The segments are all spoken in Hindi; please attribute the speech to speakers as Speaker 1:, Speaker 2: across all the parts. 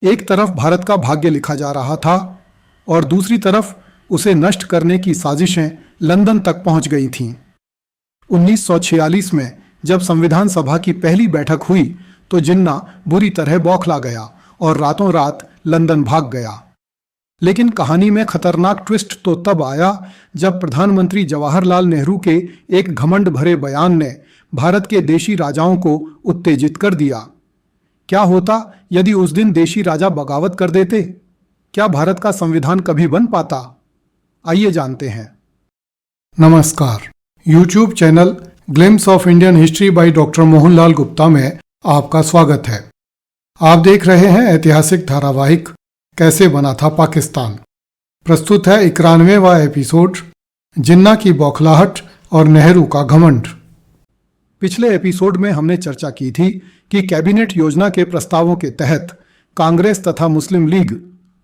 Speaker 1: एक तरफ भारत का भाग्य लिखा जा रहा था और दूसरी तरफ उसे नष्ट करने की साजिशें लंदन तक पहुंच गई थीं। 1946 में जब संविधान सभा की पहली बैठक हुई तो जिन्ना बुरी तरह बौखला गया और रातों रात लंदन भाग गया। लेकिन कहानी में खतरनाक ट्विस्ट तो तब आया जब प्रधानमंत्री जवाहरलाल नेहरू के एक घमंड भरे बयान ने भारत के देशी राजाओं को उत्तेजित कर दिया। क्या होता यदि उस दिन देशी राजा बगावत कर देते? क्या भारत का संविधान कभी बन पाता? आइए जानते हैं। नमस्कार, YouTube channel glimpse of Indian history by doctor Mohanlal Gupta में आपका स्वागत है। आप देख रहे हैं ऐतिहासिक धारावाहिक कैसे बना था पाकिस्तान। प्रस्तुत है 91वां एपिसोड, जिन्ना की बौखलाहट और नेहरू का घमंड। पिछले एपिसोड में हमने चर्चा की थी कि कैबिनेट योजना के प्रस्तावों के तहत कांग्रेस तथा मुस्लिम लीग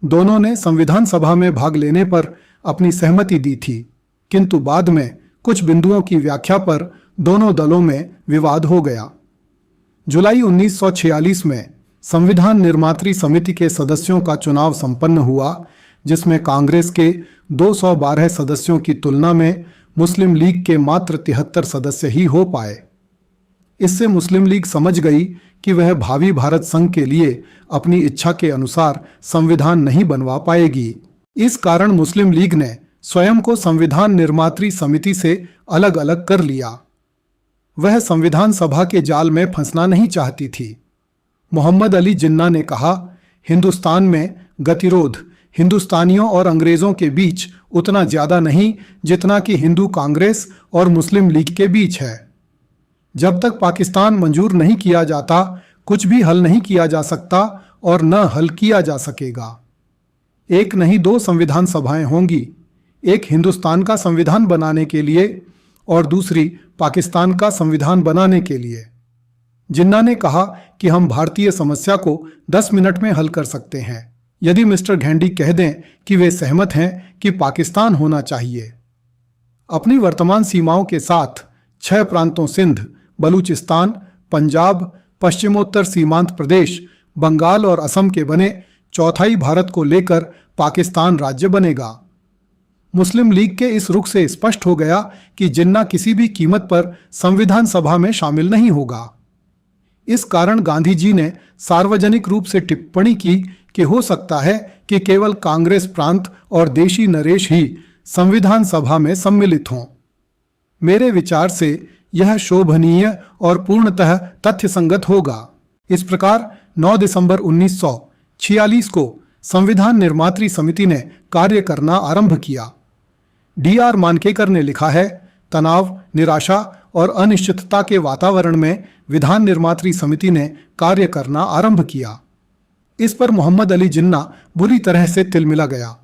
Speaker 1: दोनों ने संविधान सभा में भाग लेने पर अपनी सहमति दी थी, किंतु बाद में कुछ बिंदुओं की व्याख्या पर दोनों दलों में विवाद हो गया। जुलाई 1946 में संविधान निर्मात्री समिति के सदस्यों का चुनाव संपन्न हुआ, जिसमें कांग्रेस के 212 सदस्यों की तुलना में मुस्लिम लीग के मात्र 73 सदस्य ही हो पाए। इससे मुस्लिम लीग समझ गई कि वह भावी भारत संघ के लिए अपनी इच्छा के अनुसार संविधान नहीं बनवा पाएगी। इस कारण मुस्लिम लीग ने स्वयं को संविधान निर्मात्री समिति से अलग अलग कर लिया। वह संविधान सभा के जाल में फंसना नहीं चाहती थी। मोहम्मद अली जिन्ना ने कहा, हिंदुस्तान में गतिरोध हिंदुस्तानियों और अंग्रेजों के बीच उतना ज्यादा नहीं जितना कि हिंदू कांग्रेस और मुस्लिम लीग के बीच है। जब तक पाकिस्तान मंजूर नहीं किया जाता, कुछ भी हल नहीं किया जा सकता और न हल किया जा सकेगा। एक नहीं दो संविधान सभाएं होंगी, एक हिंदुस्तान का संविधान बनाने के लिए और दूसरी पाकिस्तान का संविधान बनाने के लिए। जिन्ना ने कहा कि हम भारतीय समस्या को 10 मिनट में हल कर सकते हैं यदि मिस्टर घेंडी कह दें कि वे सहमत हैं कि पाकिस्तान होना चाहिए। अपनी वर्तमान सीमाओं के साथ 6 प्रांतों सिंध, बलूचिस्तान, पंजाब, पश्चिमोत्तर सीमांत प्रदेश, बंगाल और असम के बने चौथाई भारत को लेकर पाकिस्तान राज्य बनेगा। मुस्लिम लीग के इस रुख से स्पष्ट हो गया कि जिन्ना किसी भी कीमत पर संविधान सभा में शामिल नहीं होगा। इस कारण गांधी जी ने सार्वजनिक रूप से टिप्पणी की कि हो सकता है कि केवल कांग्रेस प्रांत और देशी नरेश ही संविधान सभा में सम्मिलित हों। मेरे विचार से यह शोभनीय और पूर्णतः तथ्यसंगत होगा। इस प्रकार 9 दिसंबर 1946 को संविधान निर्मात्री समिति ने कार्य करना आरंभ किया। D.R. मानकेकर ने लिखा है, तनाव, निराशा और अनिश्चितता के वातावरण में विधान निर्मात्री समिति ने कार्य करना आरंभ किया। इस पर मोहम्मद अली जिन्ना बुरी तरह से तिलमिला गया।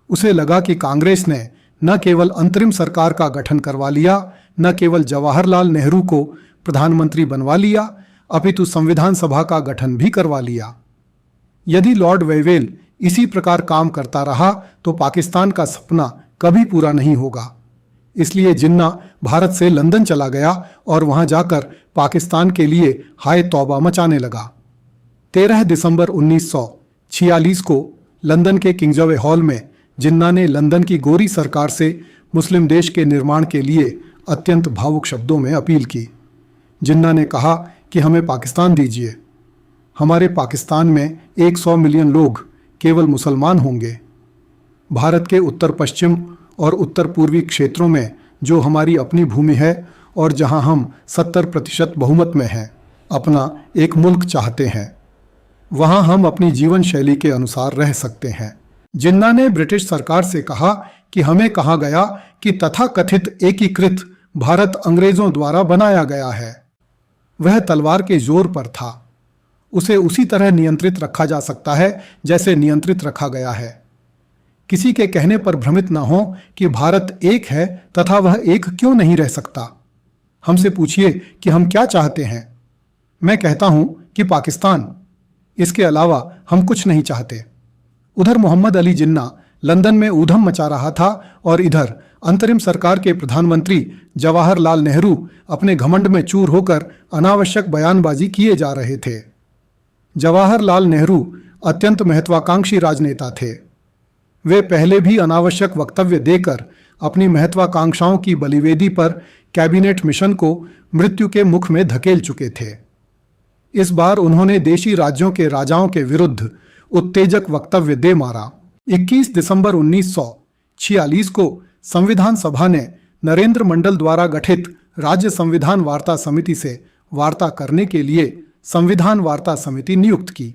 Speaker 1: उसे लगा कि कांग्रेस ने न केवल अंतरिम सरकार का गठन करवा लिया, न केवल जवाहरलाल नेहरू को प्रधानमंत्री बनवा लिया, अपितु संविधान सभा का गठन भी करवा लिया। यदि लॉर्ड वेवेल इसी प्रकार काम करता रहा तो पाकिस्तान का सपना कभी पूरा नहीं होगा। इसलिए जिन्ना भारत से लंदन चला गया और वहां जाकर पाकिस्तान के लिए हाय तौबा मचाने लगा। 13 दिसंबर 1946 को लंदन के किंग्सवे हॉल में जिन्ना ने लंदन की गोरी सरकार से मुस्लिम देश के निर्माण के लिए अत्यंत भावुक शब्दों में अपील की। जिन्ना ने कहा कि हमें पाकिस्तान दीजिए। हमारे पाकिस्तान में 100 मिलियन लोग केवल मुसलमान होंगे। भारत के उत्तर पश्चिम और उत्तर पूर्वी क्षेत्रों में जो हमारी अपनी भूमि है और जहां हम 70% बहुमत में हैं, अपना एक मुल्क चाहते हैं, वहां हम अपनी जीवन शैली के अनुसार रह सकते हैं। जिन्ना ने ब्रिटिश सरकार से कहा कि हमें कहा गया कि तथाकथित एकीकृत भारत अंग्रेजों द्वारा बनाया गया है। वह तलवार के जोर पर था। उसे उसी तरह नियंत्रित रखा जा सकता है जैसे नियंत्रित रखा गया है। किसी के कहने पर भ्रमित न हो कि भारत एक है तथा वह एक क्यों नहीं रह सकता। हमसे पूछिए कि हम क्या चाहते हैं। मैं कहता हूं कि पाकिस्तान। इसके अलावा हम कुछ नहीं चाहते। उधर मोहम्मद अली जिन्ना लंदन में ऊधम मचा रहा था और इधर अंतरिम सरकार के प्रधानमंत्री जवाहरलाल नेहरू अपने घमंड में चूर होकर अनावश्यक बयानबाजी किए जा रहे थे। जवाहरलाल नेहरू अत्यंत महत्वाकांक्षी राजनेता थे। वे पहले भी अनावश्यक वक्तव्य देकर अपनी महत्वाकांक्षाओं की बलिवेदी पर कैबिनेट मिशन को मृत्यु के मुख में धकेल चुके थे। इस बार उन्होंने देशी राज्यों के राजाओं के विरुद्ध उत्तेजक वक्तव्य दे मारा। 21 दिसंबर 1946 को संविधान सभा ने नरेंद्र मंडल द्वारा गठित राज्य संविधान वार्ता समिति से वार्ता करने के लिए संविधान वार्ता समिति नियुक्त की।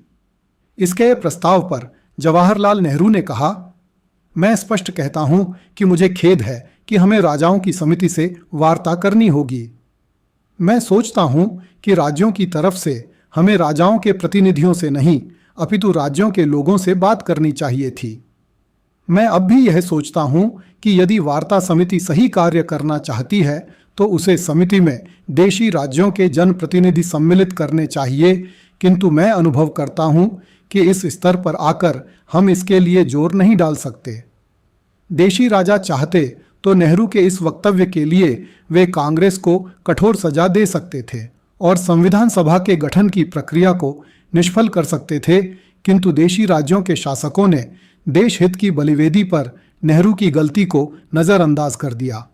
Speaker 1: इसके प्रस्ताव पर जवाहरलाल नेहरू ने कहा, मैं स्पष्ट कहता हूं कि मुझे खेद है कि हमें राजाओं की समिति से वार्ता करनी होगी। मैं सोचता हूं कि राज्यों की तरफ से हमें राजाओं के प्रतिनिधियों से नहीं अपितु राज्यों के लोगों से बात करनी चाहिए थी। मैं अब भी यह सोचता हूं कि यदि वार्ता समिति सही कार्य करना चाहती है तो उसे समिति में देशी राज्यों के जनप्रतिनिधि सम्मिलित करने चाहिए, किंतु मैं अनुभव करता हूं कि इस स्तर पर आकर हम इसके लिए जोर नहीं डाल सकते। देशी राजा चाहते तो नेहरू के इस वक्तव्य के लिए वे कांग्रेस को कठोर सजा दे सकते थे और संविधान सभा के गठन की प्रक्रिया को निष्फल कर सकते थे, किंतु देशी राज्यों के शासकों ने देश हित की बलिवेदी पर नेहरू की गलती को नजरअंदाज कर दिया।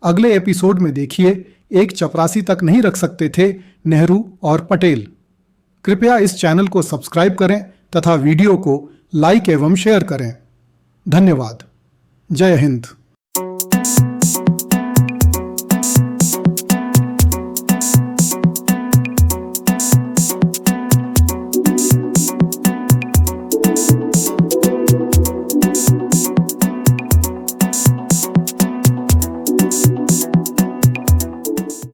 Speaker 1: अगले एपिसोड में देखिए, एक चपरासी तक नहीं रख सकते थे नेहरू और पटेल। कृपया इस चैनल को सब्सक्राइब करें तथा वीडियो को लाइक एवं शेयर करें। धन्यवाद। जय हिंद।